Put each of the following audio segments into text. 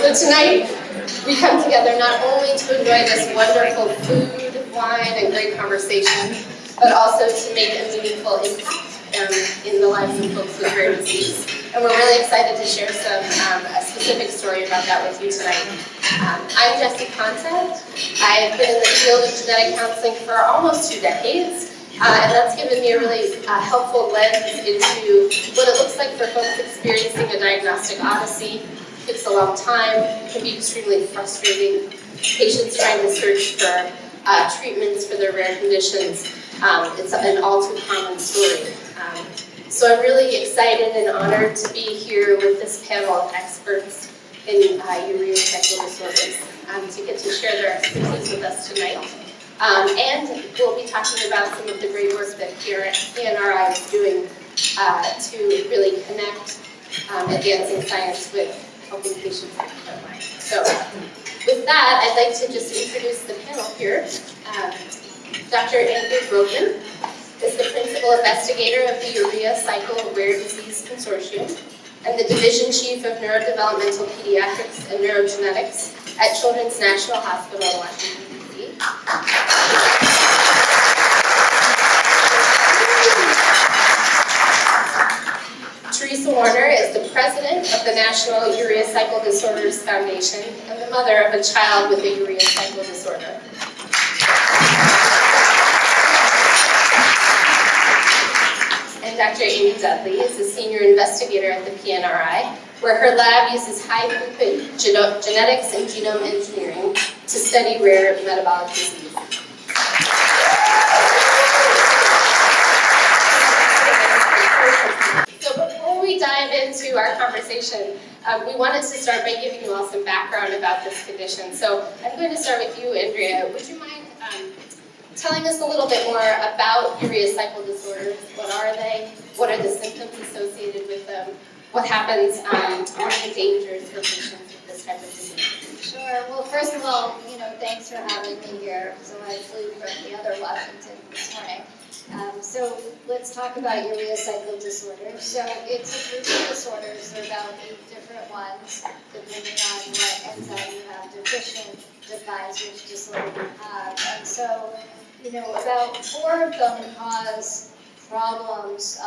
So tonight, we come together not only to enjoy this wonderful food, wine, and great conversation, but also to make a meaningful impact in the lives of folks with rare disease. And we're really excited to share a specific story about that with you tonight. I'm Jessie Content. I've been in the field of genetic counseling for almost 2 decades. And that's given me a really helpful lens into what it looks like for folks experiencing a diagnostic odyssey. It takes a long time, it can be extremely frustrating. Patients trying to search for treatments for their rare conditions. It's an all too common story. So I'm really excited and honored to be here with this panel of experts in urea cycle disorders to get to share their expertise with us tonight. And we'll be talking about some of the great work that PNRI is doing to really connect advancing science with helping patients in the front line. So with that, I'd like to just introduce the panel here. Dr. Aimée Gropman is the Principal Investigator of the Urea Cycle Rare Disease Consortium and the Division Chief of Neurodevelopmental Pediatrics and Neurogenetics at Children's National Hospital in Washington, D.C. Tresa Warner is the President of the National Urea Cycle Disorders Foundation and the mother of a child with a urea cycle disorder. And Dr. Aimée Dudley is a Senior Investigator at the PNRI, where her lab uses high-throughput genetics and genome engineering to study rare metabolic disease. So before we dive into our conversation, we wanted to start by giving you all some background about this condition. So I'm going to start with you, Andrea. Would you mind telling us a little bit more about urea cycle disorders? What are they? What are the symptoms associated with them? What happens? What are the dangers for patients with this type of disease? Sure. Well, first of all, thanks for having me here. So I flew from the other Washington this morning. So let's talk about urea cycle disorders. So it's a group of disorders. There are about 8 different ones, depending on what enzyme you have deficient, defines which disorder you have. And so, about 4 of them cause problems,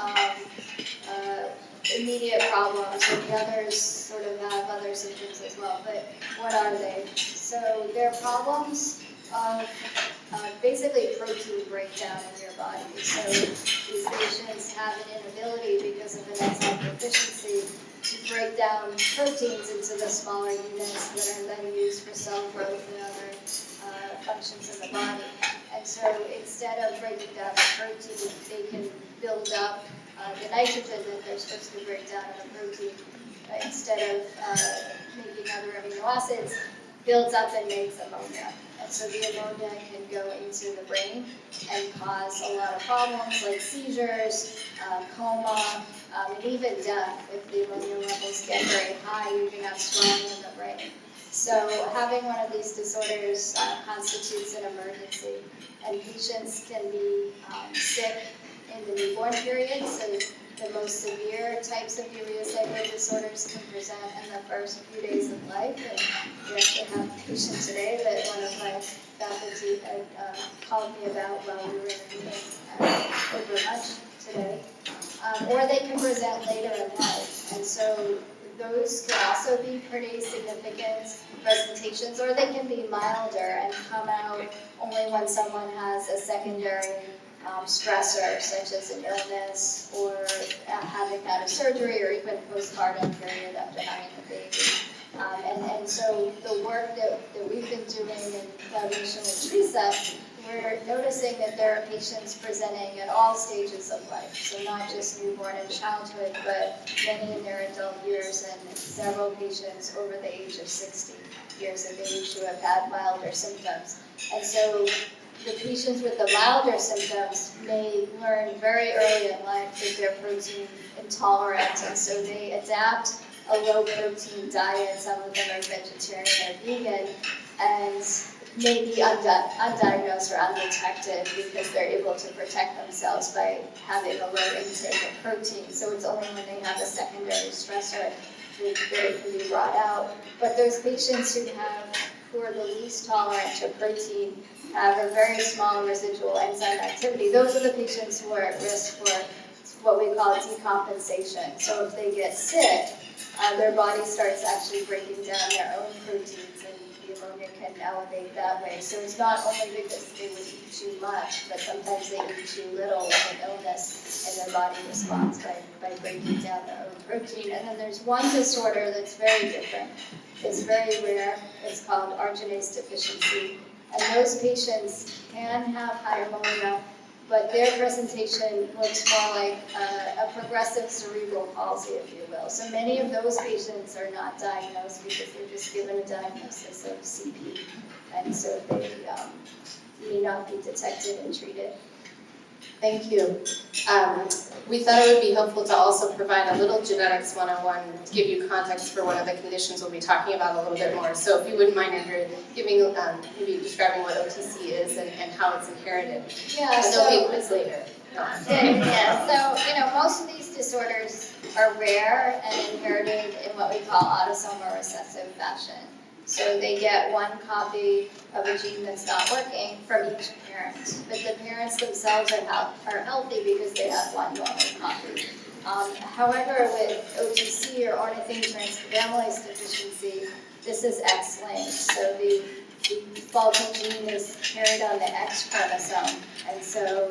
immediate problems, and the others sort of have other symptoms as well. But what are they? So they're problems of basically protein breakdown in your body. So these patients have an inability because of an enzyme deficiency to break down proteins into the smaller units that are then used for cell growth and other functions in the body. And so instead of breaking down the protein, they can build up the nitrogen that they're supposed to break down in the protein. Instead of making other amino acids, builds up and makes ammonia. And so the ammonia can go into the brain and cause a lot of problems like seizures, coma, and even death. If the ammonia levels get very high, you can have swelling in the brain. So having one of these disorders constitutes an emergency, and patients can be sick in the newborn period. So the most severe types of urea cycle disorders can present in the first few days of life. And we actually have a patient today that one of my faculty had called me about while we were in a meeting over lunch today. Or they can present later in life. And so those can also be pretty significant presentations, or they can be milder and come out only when someone has a secondary stressor, such as an illness or having had a surgery, or even postpartum period after having a baby. And so the work that we've been doing in collaboration with Tresa, we're noticing that there are patients presenting at all stages of life. So not just newborn and childhood, but many in their adult years, and several patients over the age of 60 years of age who have had milder symptoms. And so the patients with the milder symptoms may learn very early in life that they're protein intolerant, and so they adapt a low-protein diet. Some of them are vegetarian or vegan, and may be undiagnosed or undetected because they're able to protect themselves by having a low intake of protein. So it's only when they have a secondary stressor that it can be brought out. But those patients who are the least tolerant to protein have a very small residual enzyme activity. Those are the patients who are at risk for what we call decompensation. So if they get sick, their body starts actually breaking down their own proteins, and the ammonia can elevate that way. So it's not only because they would eat too much, but sometimes they eat too little with an illness, and their body responds by breaking down their own protein. And then there's one disorder that's very different. It's very rare. It's called arginase deficiency. And those patients can have high ammonia, but their presentation looks more like a progressive cerebral palsy, if you will. So many of those patients are not diagnosed because they're just given a diagnosis of CP. And so they may not be detected and treated. Thank you. We thought it would be helpful to also provide a little genetics 101 to give you context for one of the conditions we'll be talking about a little bit more. So if you wouldn't mind, Andrea, maybe describing what OTC is and how it's inherited. Yeah, and there'll be a quiz later. Yeah, so most of these disorders are rare and inherited in what we call autosomal recessive fashion. So they get one copy of a gene that's not working from each parent, but the parents themselves are healthy because they have one normal copy. However, with OTC or ornithine transcarbamylase deficiency, this is X-linked. So the faulty gene is carried on the X chromosome, and so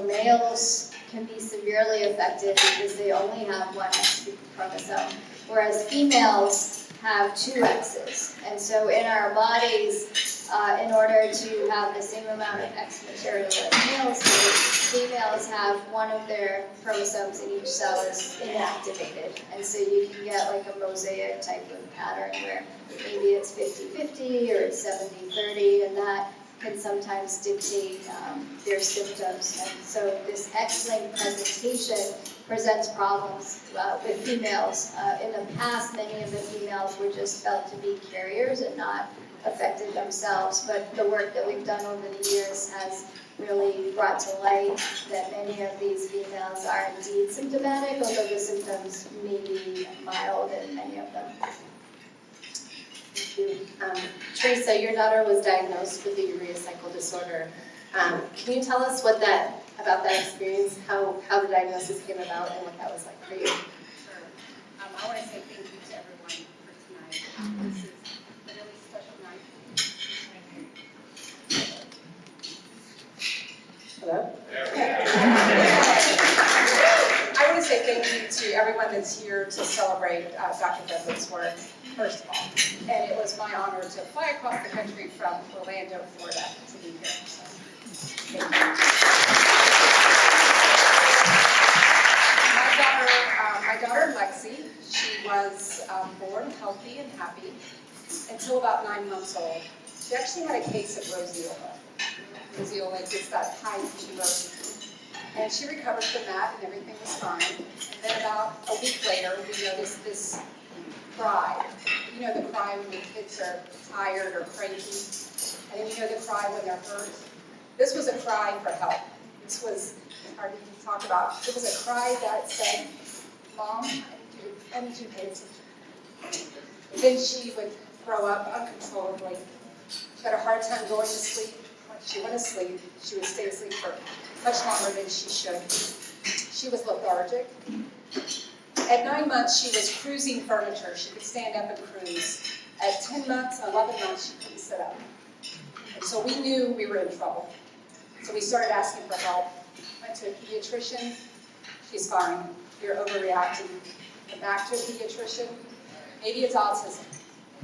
males can be severely affected because they only have one X chromosome, whereas females have two X's. And so in our bodies, in order to have the same amount of X material as males do, females have one of their chromosomes in each cell is inactivated. And so you can get like a mosaic type of pattern where maybe it's 50-50 or it's 70-30, and that can sometimes dictate their symptoms. And so this X-linked presentation presents problems with females. In the past, many of the females were just felt to be carriers and not affected themselves, but the work that we've done over the years has really brought to light that many of these females are indeed symptomatic, although the symptoms may be mild in many of them. Tresa, your daughter was diagnosed with the urea cycle disorder. Can you tell us about that experience, how the diagnosis came about and what that was like for you? Sure. I want to say thank you to everyone for tonight. This is a really special night. Hello? I want to say thank you to everyone that's here to celebrate Dr. Dudley's work, first of all. And it was my honor to fly across the country from Orlando, Florida to be here. So, thank you. My daughter Lexi, she was born healthy and happy until about 9 months old. She actually had a case of roseola. Roseola is that high fever. And she recovered from that and everything was fine. And then about a week later, we noticed this cry. You know the cry when your kids are tired or cranky? And then you know the cry when they're hurt? This was a cry for help. This was hard to talk about. It was a cry that said, Mom, I need you to pay attention. And then she would throw up uncontrollably. She had a hard time going to sleep. When she went to sleep, she would stay asleep for much longer than she should. She was lethargic. At 9 months, she was cruising furniture. She could stand up and cruise. At 10 months, 11 months, she couldn't sit up. And so we knew we were in trouble. So we started asking for help. Went to a pediatrician. She's fine. You're overreacting. Went back to a pediatrician. Maybe it's autism.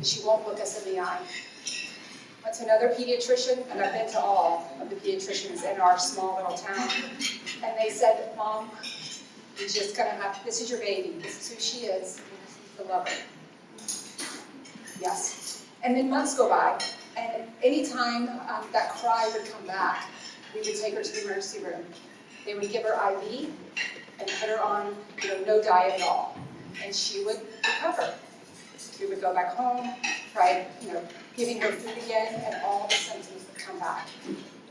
She won't look us in the eye. Went to another pediatrician, and I've been to all of the pediatricians in our small little town. And they said, Mom, you're just gonna have, this is your baby. This is who she is. You need to love her. Yes. And then months go by, and anytime that cry would come back, we would take her to the emergency room. They would give her IV and put her on, no diet at all, and she would recover. We would go back home, try, giving her food again, and all the symptoms would come back.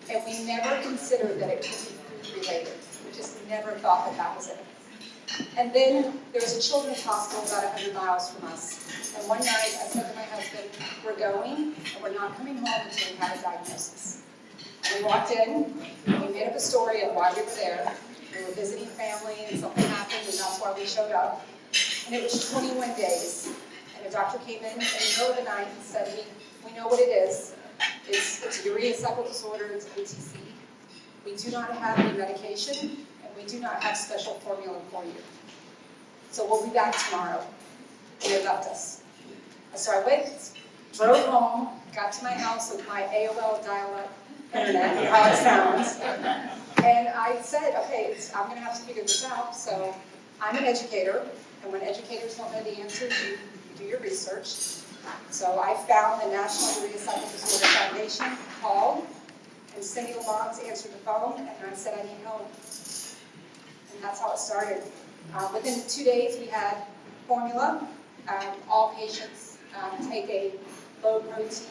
And we never considered that it could be food related. We just never thought that that was it. And then there was a children's hospital about 100 miles from us. And one night I said to my husband, we're going and we're not coming home until we have a diagnosis. And we walked in, and we made up a story of why we were there. We were visiting family and something happened and that's why we showed up. And it was 21 days. And a doctor came in the middle of the night and said, we know what it is. It's a urea cycle disorder, it's OTC. We do not have any medication, and we do not have special formula for you. So we'll be back tomorrow. And they left us. And so I went, drove home, got to my house with my AOL dial-up internet, how it sounds. And I said, okay, I'm going to have to figure this out. So I'm an educator, and when educators don't know the answers, you do your research. So I found the National Urea Cycle Disorder Foundation, called, and Cindy LeBronx answered the phone, and I said, I need help. And that's how it started. Within 2 days, we had formula. All patients take a low-protein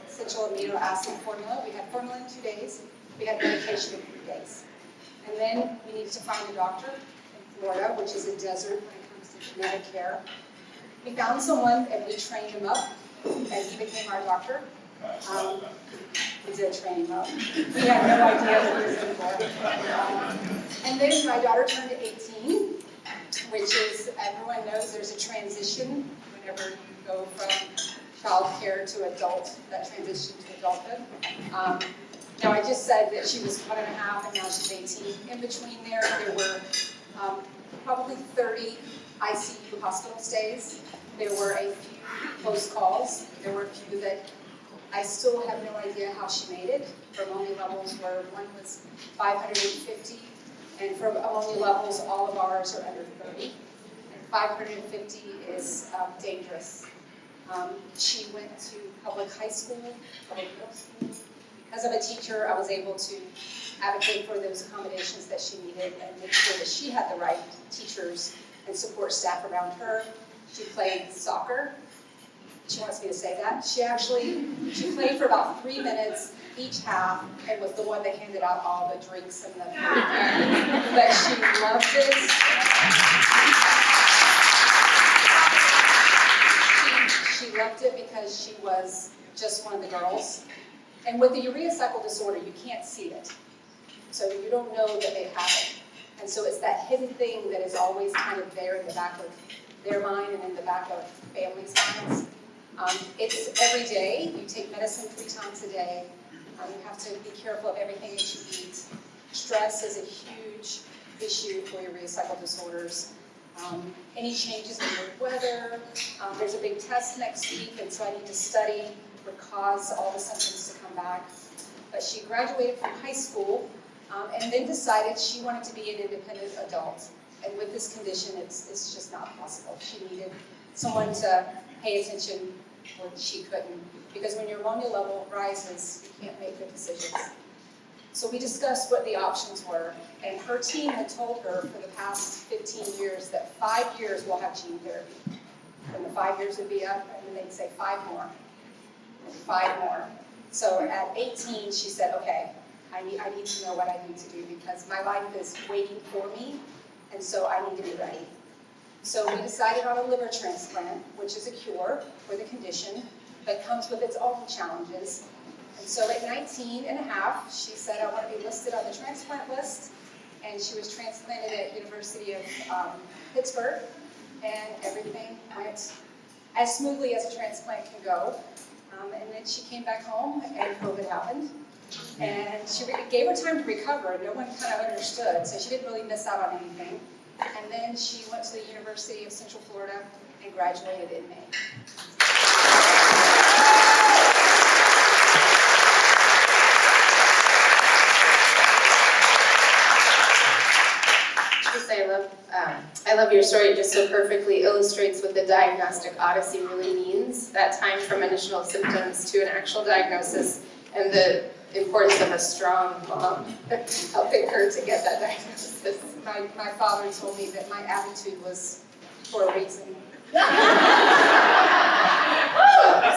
essential amino acid formula. We had formula in 2 days. We had medication in 3 days. And then we needed to find a doctor in Florida, which is a desert when it comes to genetic care. We found someone, and we trained him up, and he became our doctor. We did train him up. We had no idea what he was in for. And then my daughter turned 18, which is, everyone knows there's a transition whenever you go from child care to adult, that transition to adulthood. Now I just said that she was 1.5 and now she's 18. In between there were probably 30 ICU hospital stays. There were a few close calls. There were a few that I still have no idea how she made it. Her ammonia levels were, one was 550, and for ammonia levels, all of ours are under 30. And 550 is dangerous. She went to public high school, public middle school. Because I'm a teacher, I was able to advocate for those accommodations that she needed and make sure that she had the right teachers and support staff around her. She played soccer. She wants me to say that. She played for about 3 minutes each half and was the one that handed out all the drinks and the food. But she loved it. She loved it because she was just one of the girls. And with the urea cycle disorder, you can't see it. So you don't know that they have it. And so it's that hidden thing that is always kind of there in the back of their mind and in the back of families' minds. It's every day. You take medicine 3 times a day. You have to be careful of everything that you eat. Stress is a huge issue for urea cycle disorders. Any changes in the weather. There's a big test next week, and so I need to study what caused all the symptoms to come back. But she graduated from high school and then decided she wanted to be an independent adult. And with this condition, it's just not possible. She needed someone to pay attention when she couldn't. Because when your ammonia level rises, you can't make good decisions. So we discussed what the options were, and her team had told her for the past 15 years that 5 years we'll have gene therapy. And the 5 years would be up, and then they'd say 5 more, and 5 more. So at 18, she said, okay, I need to know what I need to do because my life is waiting for me, and so I need to be ready. So we decided on a liver transplant, which is a cure for the condition, but comes with its own challenges. And so at 19 and a half, she said, I want to be listed on the transplant list. And she was transplanted at University of Pittsburgh. And everything went as smoothly as a transplant can go. And then she came back home and COVID happened. And she gave her time to recover. No one kind of understood. So she didn't really miss out on anything. And then she went to the University of Central Florida and graduated in May. I love your story. It just so perfectly illustrates what the diagnostic odyssey really means, that time from initial symptoms to an actual diagnosis, and the importance of a strong mom helping her to get that diagnosis. My father told me that my attitude was for a reason. It's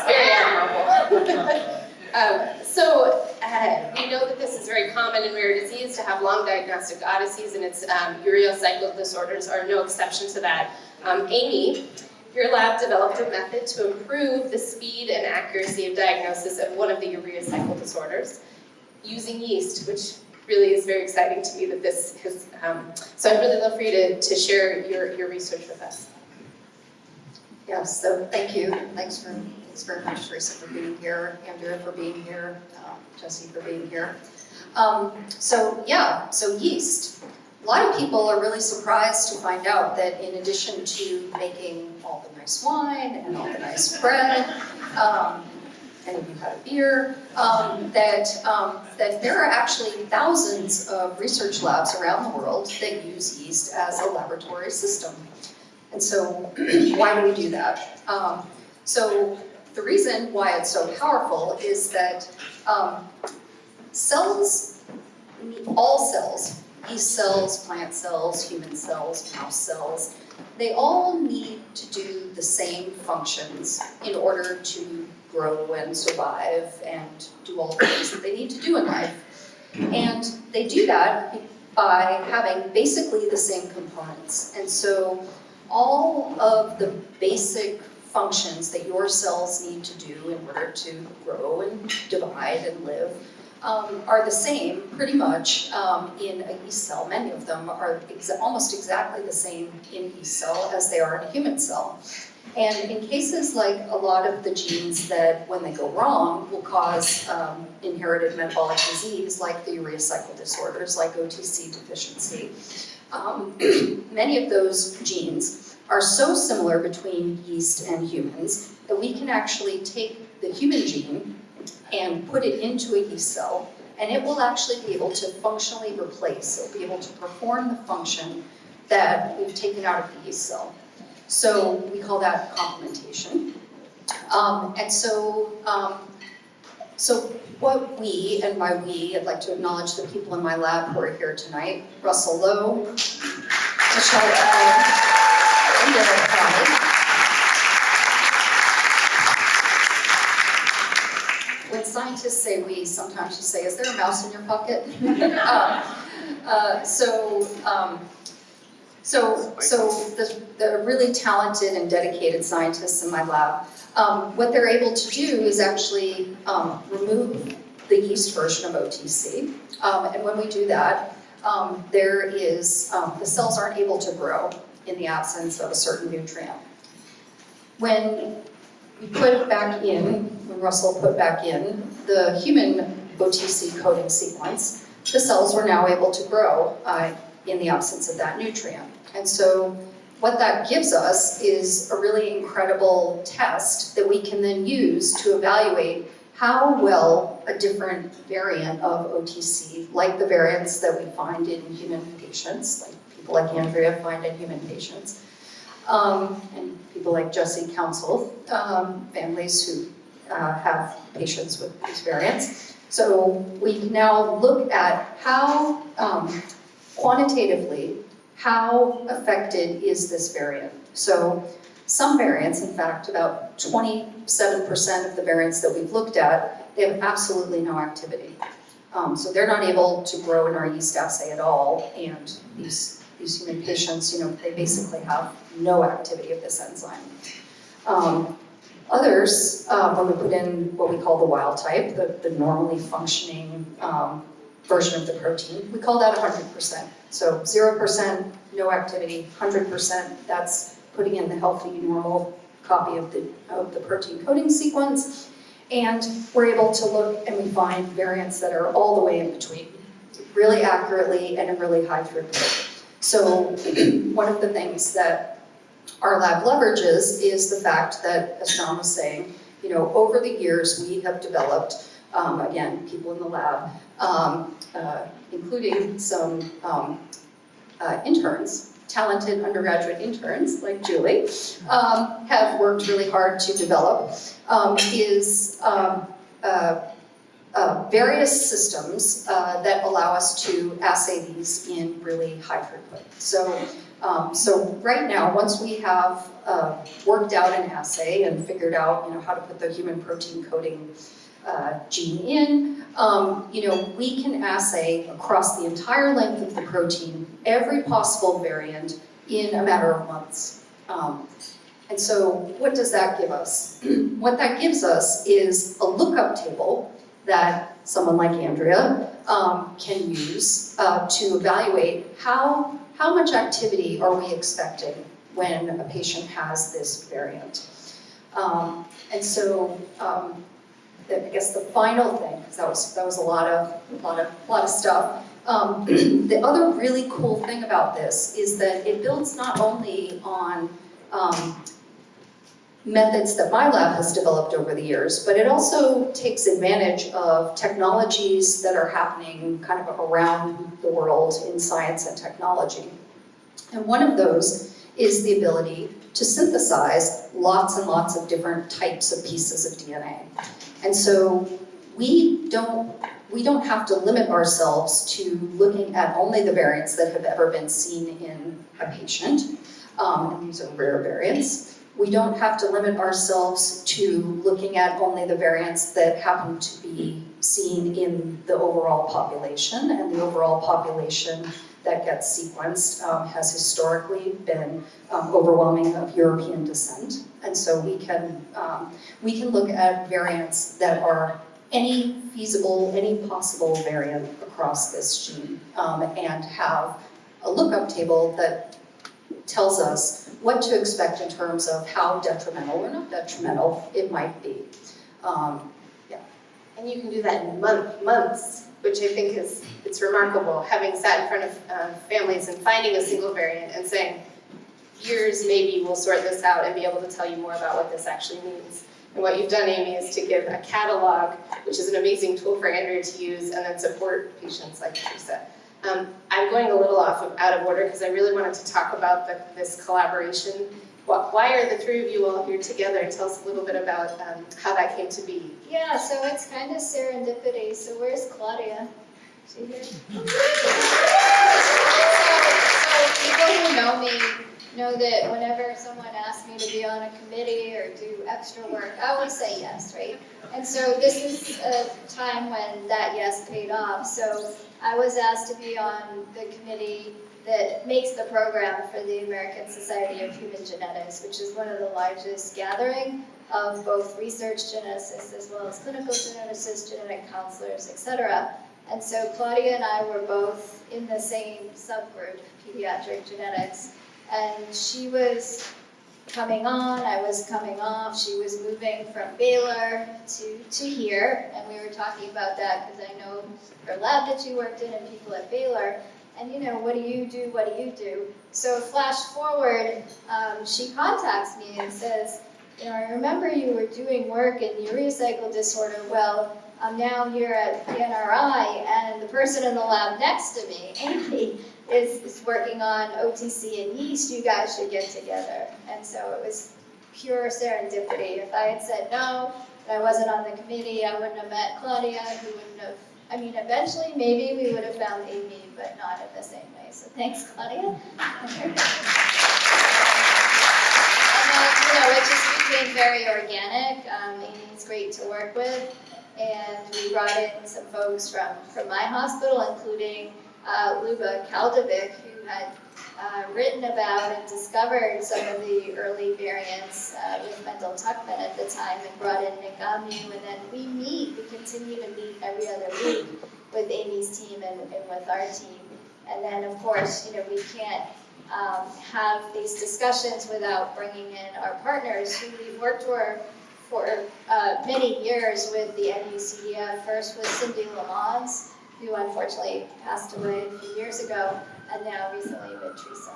very admirable. So we know that this is very common in rare disease to have long diagnostic odysseys, and its urea cycle disorders are no exception to that. Aimée, your lab developed a method to improve the speed and accuracy of diagnosis of one of the urea cycle disorders using yeast, which really is very exciting to me that this has, so I'd really love for you to share your research with us. Yes, so thank you. Thanks very much, Tresa, for being here, Andrea for being here, Jesse for being here. So yeast. A lot of people are really surprised to find out that in addition to making all the nice wine and all the nice bread, and if you've had a beer, that there are actually thousands of research labs around the world that use yeast as a laboratory system. And so why do we do that? So the reason why it's so powerful is that cells, all cells, yeast cells, plant cells, human cells, mouse cells, they all need to do the same functions in order to grow and survive and do all the things that they need to do in life. And they do that by having basically the same components. And so all of the basic functions that your cells need to do in order to grow and divide and live are the same pretty much in a yeast cell. Many of them are almost exactly the same in a yeast cell as they are in a human cell. And in cases like a lot of the genes that, when they go wrong, will cause inherited metabolic disease, like the urea cycle disorders, like OTC deficiency, many of those genes are so similar between yeast and humans that we can actually take the human gene and put it into a yeast cell, and it will actually be able to functionally replace, it'll be able to perform the function that we've taken out of the yeast cell. So we call that complementation. So what we, and by we, I'd like to acknowledge the people in my lab who are here tonight, Russell Lowe, Michelle Allen, and Derek Crowley. When scientists say we, sometimes you say, is there a mouse in your pocket? So the really talented and dedicated scientists in my lab, what they're able to do is actually remove the yeast version of OTC. And when we do that, the cells aren't able to grow in the absence of a certain nutrient. When we put it back in, when Russell put back in the human OTC coding sequence, the cells were now able to grow in the absence of that nutrient. And so what that gives us is a really incredible test that we can then use to evaluate how well a different variant of OTC, like the variants that we find in human patients, like people like Andrea find in human patients, and people like Jesse counsel families who have patients with these variants. So we can now look at how, quantitatively, how affected is this variant. So some variants, in fact, about 27% of the variants that we've looked at, they have absolutely no activity. So they're not able to grow in our yeast assay at all, and these human patients, they basically have no activity of this enzyme. Others, when we put in what we call the wild type, the normally functioning version of the protein, we call that 100%. So 0%, no activity, 100%, that's putting in the healthy, normal copy of the protein coding sequence. And we're able to look and we find variants that are all the way in between, really accurately and in really high throughput. So one of the things that our lab leverages is the fact that, as John was saying, over the years we have developed, again, people in the lab, including some interns, talented undergraduate interns like Julie, have worked really hard to develop, is various systems that allow us to assay these in really high throughput. So right now, once we have worked out an assay and figured out how to put the human protein coding gene in, we can assay across the entire length of the protein every possible variant in a matter of months. And so what does that give us? What that gives us is a lookup table that someone like Andrea can use to evaluate how much activity are we expecting when a patient has this variant. And so I guess the final thing, because that was a lot of stuff. The other really cool thing about this is that it builds not only on methods that my lab has developed over the years, but it also takes advantage of technologies that are happening kind of around the world in science and technology. And one of those is the ability to synthesize lots and lots of different types of pieces of DNA. And so we don't have to limit ourselves to looking at only the variants that have ever been seen in a patient, and these are rare variants. We don't have to limit ourselves to looking at only the variants that happen to be seen in the overall population, and the overall population that gets sequenced has historically been overwhelming of European descent. And so we can look at variants that are any possible variant across this gene, and have a lookup table that tells us what to expect in terms of how detrimental or not detrimental it might be. And you can do that in months, which I think it's remarkable, having sat in front of families and finding a single variant and saying, years maybe we'll sort this out and be able to tell you more about what this actually means. And what you've done, Aimée, is to give a catalog, which is an amazing tool for Andrea to use, and then support patients like Tresa. I'm going a little out of order because I really wanted to talk about this collaboration. Why are the three of you all here together? Tell us a little bit about how that came to be. Yeah, so it's kind of serendipity. So where's Claudia? Is she here? So people who know me know that whenever someone asks me to be on a committee or do extra work, I always say yes, right? And so this is a time when that yes paid off. So I was asked to be on the committee that makes the program for the American Society of Human Genetics, which is one of the largest gathering of both research geneticists as well as clinical geneticists, genetic counselors, etc. And so Claudia and I were both in the same subgroup, pediatric genetics, and she was coming on, I was coming off. She was moving from Baylor to here, and we were talking about that because I know her lab that she worked in and people at Baylor. And what do you do? What do you do? So flash forward, she contacts me and says, I remember you were doing work in urea cycle disorder. Well, I'm now here at PNRI, and the person in the lab next to me, Aimée, is working on OTC and yeast. You guys should get together. And so it was pure serendipity. If I had said no, and I wasn't on the committee, I wouldn't have met Claudia, who wouldn't have, eventually maybe we would have found Aimée, but not in the same way. So thanks, Claudia. And it just became very organic. Amy's great to work with. And we brought in some folks from my hospital, including Luba Kaldovic, who had written about and discovered some of the early variants with Mendel Tuckman at the time, and brought in Nick Amnu, and then we continue to meet every other week with Amy's team and with our team. And then, of course, we can't have these discussions without bringing in our partners who we've worked for many years with the NUCDF, first with Cindy Lamons, who unfortunately passed away a few years ago, and now recently with Tresa.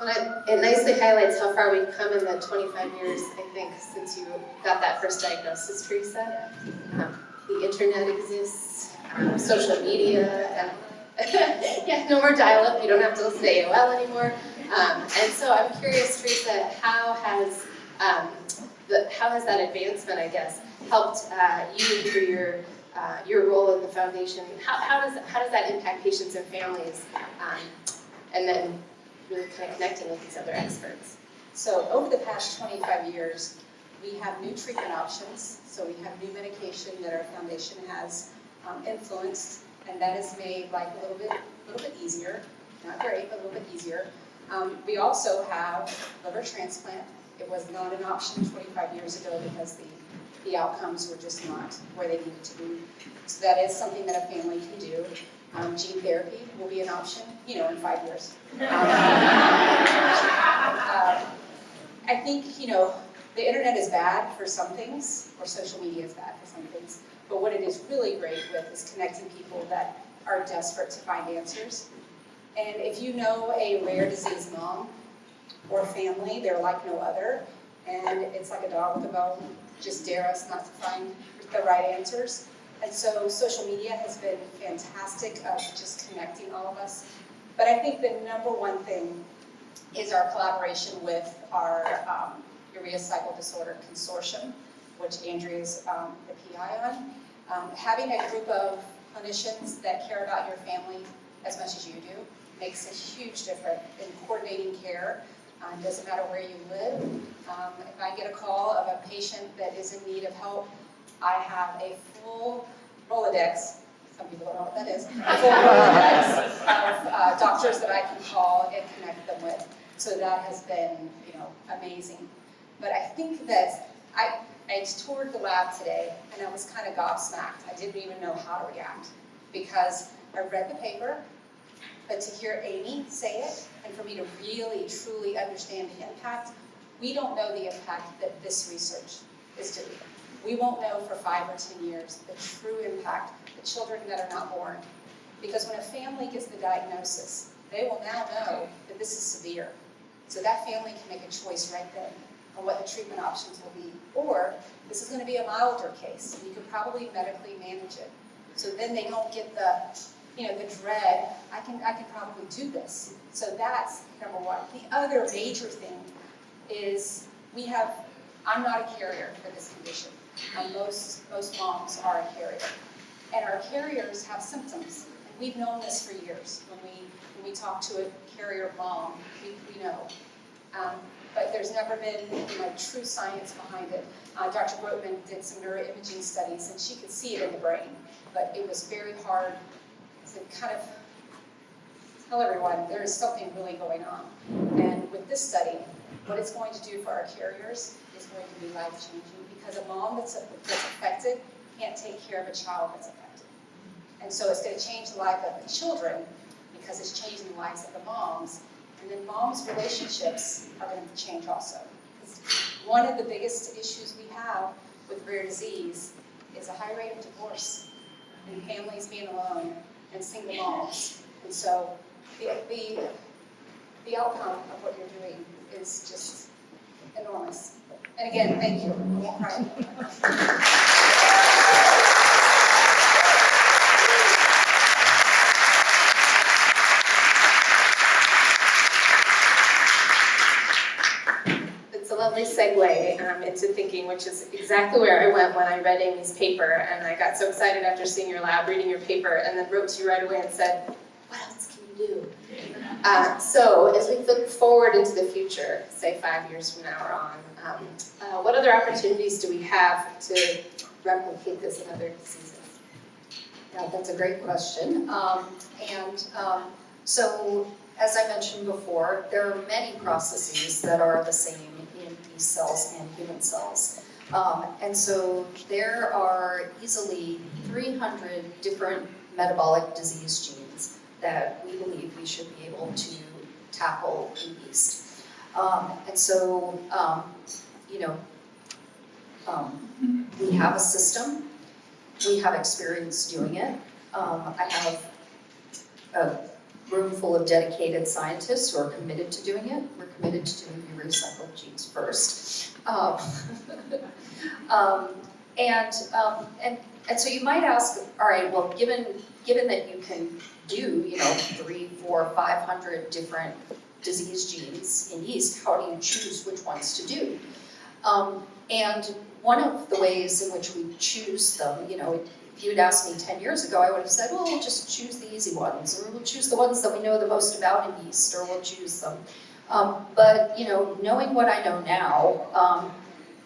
Well, it nicely highlights how far we've come in the 25 years, I think, since you got that first diagnosis, Tresa. The internet exists, social media, and yeah, no more dial-up. You don't have to listen to AOL anymore. And so I'm curious, Tresa, how has that advancement, I guess, helped you through your role in the foundation? How does that impact patients and families, and then really kind of connecting with these other experts? So over the past 25 years, We have new treatment options, so we have new medication that our foundation has influenced, and that has made life a little bit easier. Not great, but a little bit easier. We also have liver transplant. It was not an option 25 years ago because the outcomes were just not where they needed to be. So that is something that a family can do. Gene therapy will be an option, in 5 years. I think, the internet is bad for some things, or social media is bad for some things, but what it is really great with is connecting people that are desperate to find answers. And if you know a rare disease mom or family, they're like no other, and it's like a dog with a bone, just dare us not to find the right answers. And so social media has been fantastic of just connecting all of us. But I think the number one thing is our collaboration with our Urea Cycle Disorder Consortium, which Andrea is the PI on. Having a group of clinicians that care about your family as much as you do makes a huge difference in coordinating care. Doesn't matter where you live. If I get a call of a patient that is in need of help, I have a full Rolodex, some people don't know what that is, a full Rolodex of doctors that I can call and connect them with. So that has been, amazing. But I think that I toured the lab today and I was kind of gobsmacked. I didn't even know how to react because I read the paper, but to hear Aimée say it and for me to really, truly understand the impact, we don't know the impact that this research is doing. We won't know for 5 or 10 years the true impact, the children that are not born. Because when a family gets the diagnosis, they will now know that this is severe. So that family can make a choice right then on what the treatment options will be. Or this is going to be a milder case, and you could probably medically manage it. So then they don't get the dread, I can probably do this. So that's number one. The other major thing is I'm not a carrier for this condition. Most moms are a carrier. And our carriers have symptoms. And we've known this for years. When we talk to a carrier mom, we know. But there's never been true science behind it. Dr. Gropman did some neuroimaging studies, and she could see it in the brain. But it was very hard to kind of tell everyone there is something really going on. And with this study, what it's going to do for our carriers is going to be life-changing because a mom that's affected can't take care of a child that's affected. And so it's going to change the life of the children because it's changing the lives of the moms. And then moms' relationships are going to change also. One of the biggest issues we have with rare disease is a high rate of divorce and families being alone and single moms. And so the outcome of what you're doing is just enormous. And again, thank you. I won't cry anymore. It's a lovely segue into thinking, which is exactly where I went when I read Amy's paper, and I got so excited after seeing your lab, reading your paper, and then wrote to you right away and said, what else can you do? So as we look forward into the future, say 5 years from now or on, what other opportunities do we have to replicate this in other diseases? Yeah, that's a great question. So, as I mentioned before, there are many processes that are the same in yeast cells and human cells. And so there are easily 300 different metabolic disease genes that we believe we should be able to tackle in yeast. We have a system. We have experience doing it. I have a room full of dedicated scientists who are committed to doing it. We're committed to doing the recycled genes first. And so you might ask, all right, well, given that you can do, 300, 400, 500 different disease genes in yeast, how do you choose which ones to do? And one of the ways in which we choose them, if you'd asked me 10 years ago, I would have said, well, we'll just choose the easy ones, or we'll choose the ones that we know the most about in yeast, or we'll choose them. But knowing what I know now,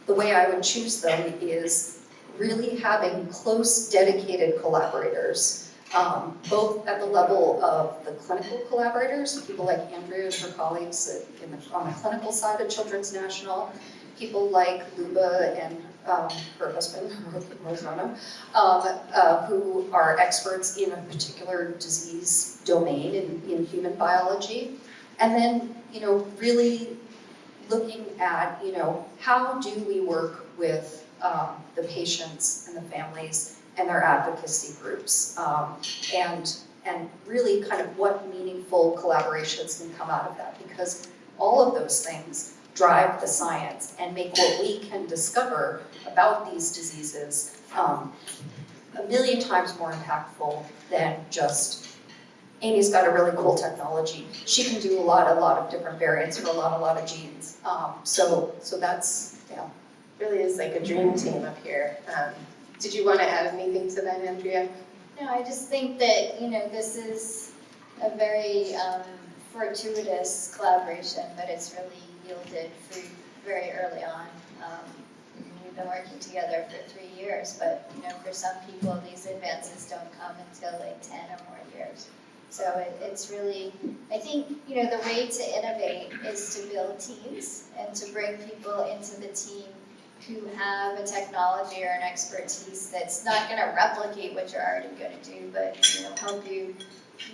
the way I would choose them is really having close, dedicated collaborators, both at the level of the clinical collaborators, people like Andrea and her colleagues on the clinical side of Children's National, people like Luba and her husband, Rosana, who are experts in a particular disease domain in human biology. And then, really looking at, how do we work with the patients and the families and their advocacy groups, and really kind of what meaningful collaborations can come out of that, because all of those things drive the science and make what we can discover about these diseases a million times more impactful than just, Amy's got a really cool technology. She can do a lot of different variants for a lot of genes. So that's, Really is like a dream team up here. Did you want to add anything to that, Andrea? No, I just think that, this is a very fortuitous collaboration, but it's really yielded fruit very early on. We've been working together for 3 years, but, for some people, these advances don't come until like 10 or more years. So it's really, I think, the way to innovate is to build teams and to bring people into the team who have a technology or an expertise that's not going to replicate what you're already going to do, but help you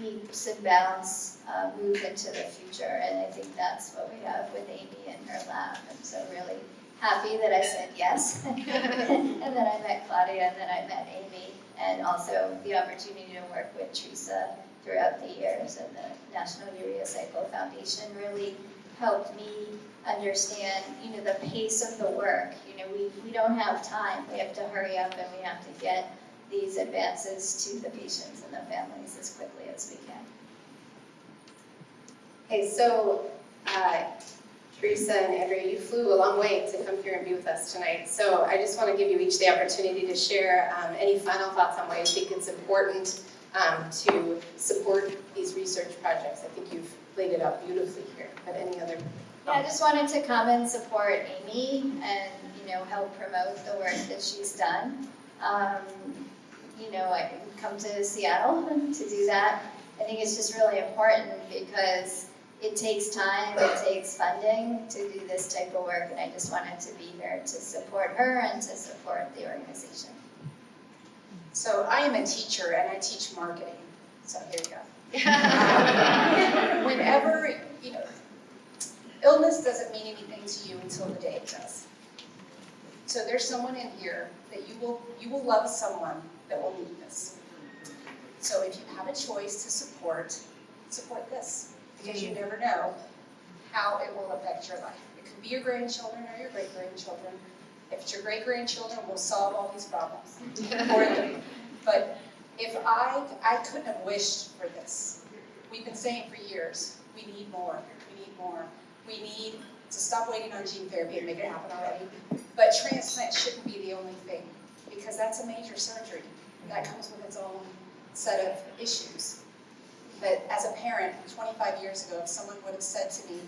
leaps and bounds move into the future. And I think that's what we have with Aimée and her lab. I'm so really happy that I said yes, and then I met Claudia, and then I met Aimée, and also the opportunity to work with Tresa throughout the years, and the National Urea Cycle Foundation really helped me understand, the pace of the work. We don't have time. We have to hurry up, and we have to get these advances to the patients and the families as quickly as we can. Okay, so Tresa and Andrea, you flew a long way to come here and be with us tonight. So I just want to give you each the opportunity to share any final thoughts on why you think it's important to support these research projects. I think you've laid it out beautifully here, but any other? Yeah, I just wanted to come and support Aimée and, help promote the work that she's done. I come to Seattle to do that. I think it's just really important because it takes time, it takes funding to do this type of work, and I just wanted to be here to support her and to support the organization. So I am a teacher and I teach marketing. So here you go. Whenever, illness doesn't mean anything to you until the day it does. So there's someone in here that you will love someone that will need this. So if you have a choice to support this, because you never know how it will affect your life. It could be your grandchildren or your great-grandchildren. If it's your great-grandchildren, we'll solve all these problems for them. But if I couldn't have wished for this. We've been saying for years, we need more, we need more. We need to stop waiting on gene therapy and make it happen already. But transplant shouldn't be the only thing, because that's a major surgery. That comes with its own set of issues. But as a parent, 25 years ago, if someone would have said to me,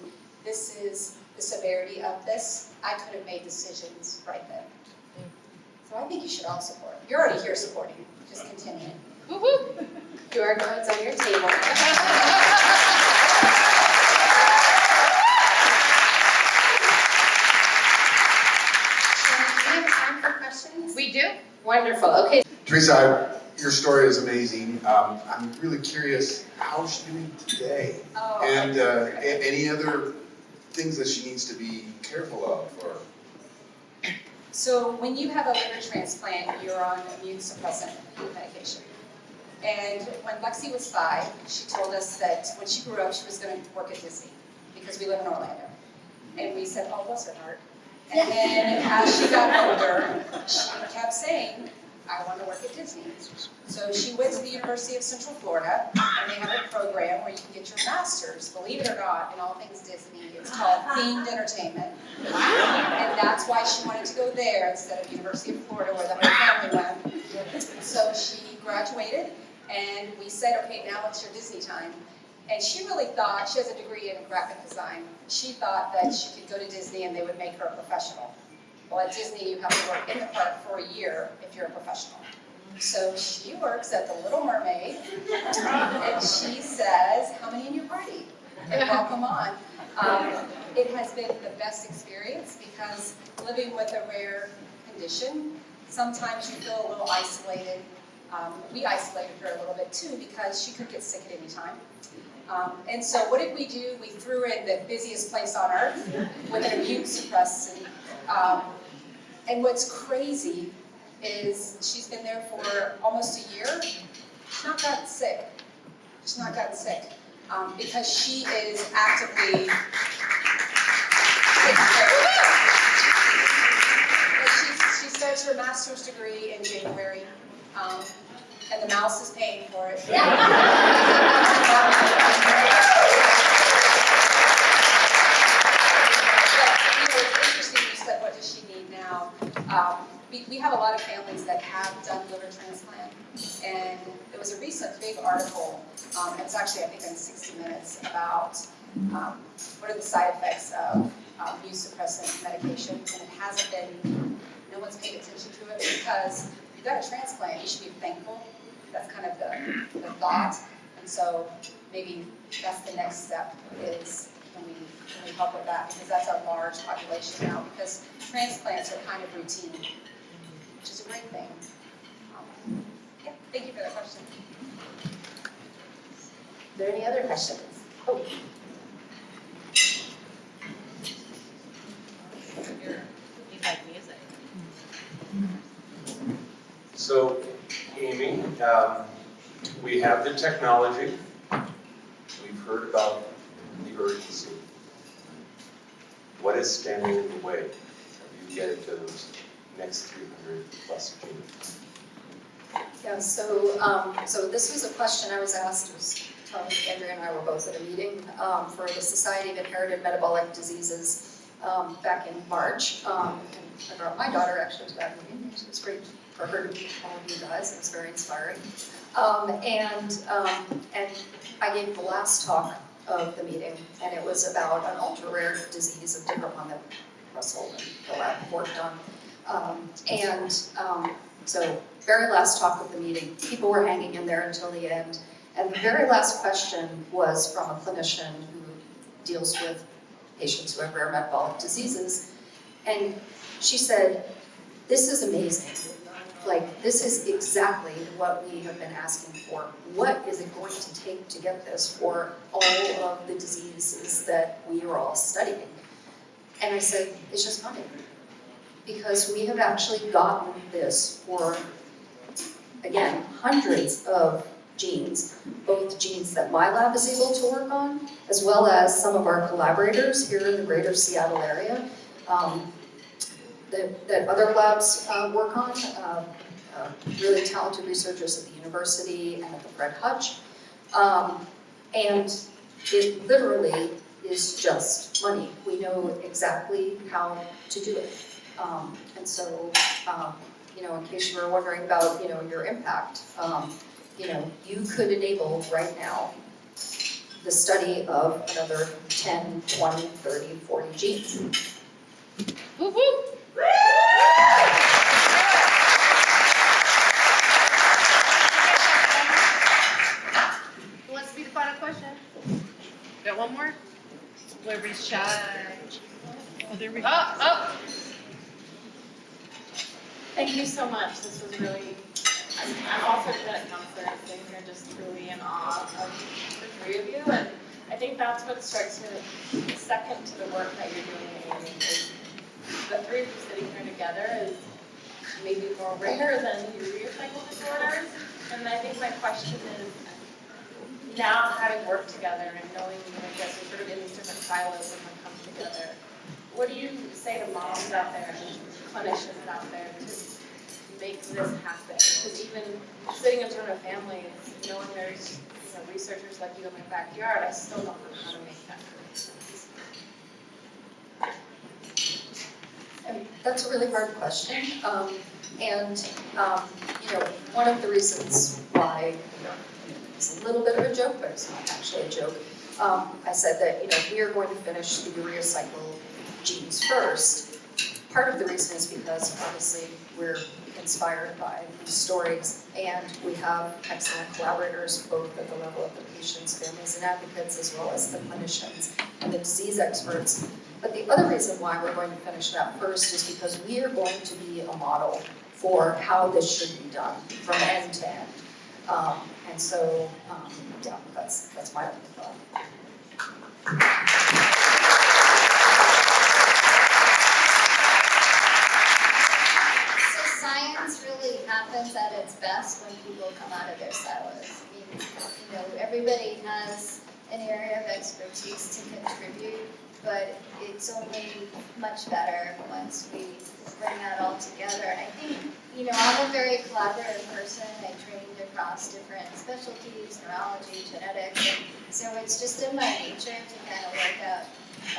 this is the severity of this, I could have made decisions right then. So I think you should all support. You're already here supporting. Just continue. Woo-hoo. QR codes on your table. Do we have time for questions? We do? Wonderful. Okay. Tresa, your story is amazing. I'm really curious, how's she doing today? And any other things that she needs to be careful of? Or? So when you have a liver transplant, you're on immune suppressant medication. And when Lexi was 5, she told us that when she grew up, she was going to work at Disney because we live in Orlando. And we said, oh, bless her heart. And then as she got older, she kept saying, I want to work at Disney. So she went to the University of Central Florida, and they have a program where you can get your master's, believe it or not, in all things Disney. It's called themed entertainment. And that's why she wanted to go there instead of University of Florida, where the whole family went. So she graduated, and we said, okay, now it's your Disney time. And she really thought, she has a degree in graphic design, she thought that she could go to Disney and they would make her a professional. Well, at Disney, you have to work in the park for a year if you're a professional. So she works at the Little Mermaid, and she says, how many in your party? And welcome on. It has been the best experience because living with a rare condition, sometimes you feel a little isolated. We isolated her a little bit too because she could get sick at any time. And so what did we do? We threw her in the busiest place on earth with an immune suppressant. And what's crazy is she's been there for almost a year. She's not gotten sick. She's not gotten sick because she is actively taking care of herself. She starts her master's degree in January, and the mouse is paying for it. What does she need now? We have a lot of families that have done liver transplant, and there was a recent big article, it's actually I think in 60 Minutes, about what are the side effects of immune suppressant medication, and it hasn't been, no one's paid attention to it because you got a transplant, you should be thankful. That's kind of the thought, and so maybe that's the next step is can we help with that, because that's a large population now, because transplants are kind of routine, which is a great thing. Yeah, thank you for that question. Are there any other questions? Oh. You like music. So, Aimée, we have the technology. We've heard about the urgency. What is standing in the way of you getting to those next 300 plus genes? Yeah, so this was a question I was asked, Andrea and I were both at a meeting for the Society of Inherited Metabolic Diseases back in March. And my daughter actually was at the meeting. It was great for her to meet all of you guys. It was very inspiring. And I gave the last talk of the meeting, and it was about an ultra-rare disease, a different one that Russell and the lab worked on. So very last talk of the meeting, people were hanging in there until the end, and the very last question was from a clinician who deals with patients who have rare metabolic diseases, and she said, "This is amazing. Like, this is exactly what we have been asking for. What is it going to take to get this for all of the diseases that we are all studying?" And I said, it's just money. Because we have actually gotten this for, again, hundreds of genes, both genes that my lab is able to work on, as well as some of our collaborators here in the greater Seattle area. That other labs work on, really talented researchers at the university and at the Fred Hutch. And it literally is just money. We know exactly how to do it. And so, in case you were wondering about, your impact, you could enable right now the study of another 10, 20, 30, 40 genes. Whoop, whoop. Who wants to be the final question? Got one more? Everybody's shy. Oh, there we go. Oh. Thank you so much. This was really, I'm also a genetic counselor, and sitting here just truly in awe of the three of you. And I think that's what strikes me second to the work that you're doing, Aimée, is the three of you sitting here together is maybe more rare than urea cycle disorders. And I think my question is, now having worked together and knowing, I guess we're sort of in these different silos and we come together, what do you say to moms out there and clinicians out there to make this happen? Because even sitting in front of families, knowing there's researchers like you in my backyard, I still don't know how to make that happen. And that's a really hard question. One of the reasons why, it's a little bit of a joke, but it's not actually a joke. I said that, we are going to finish the urea cycle genes first, part of the reason is because obviously we're inspired by these stories, and we have excellent collaborators both at the level of the patients, families, and advocates, as well as the clinicians and the disease experts. But the other reason why we're going to finish that first is because we are going to be a model for how this should be done from end to end. And so, yeah, that's my opening thought. So science really happens at its best when people come out of their silos. I mean, you know, everybody has an area of expertise to contribute, but it's only much better once we bring that all together. And I think, you know, I'm a very collaborative person. I trained across different specialties, neurology, genetics, and so it's just in my nature to kind of work out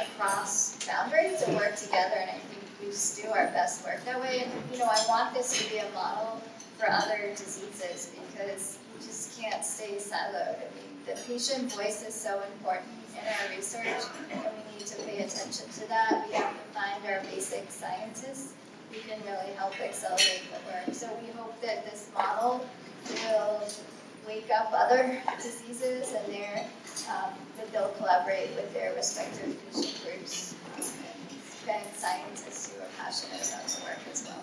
across boundaries and work together, and I think we just do our best work that way. And, you know, I want this to be a model for other diseases because you just can't stay siloed. I mean, the patient voice is so important in our research, and we need to pay attention to that. We have to find our basic scientists who can really help accelerate the work. So we hope that this model will wake up other diseases and that they'll collaborate with their respective patient groups and scientists who are passionate about the work as well.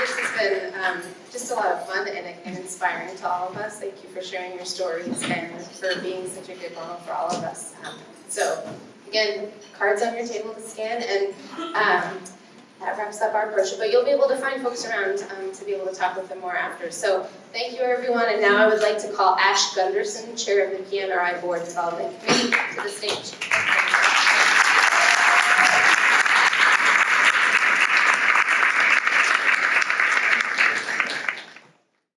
This has been just a lot of fun and inspiring to all of us. Thank you for sharing your stories and for being such a good model for all of us. So again, cards on your table to scan, and that wraps up our brochure. But you'll be able to find folks around to be able to talk with them more after. So thank you, everyone. And now I would like to call Ash Gunderson, Chair of the PNRI Board Development Committee, to the stage.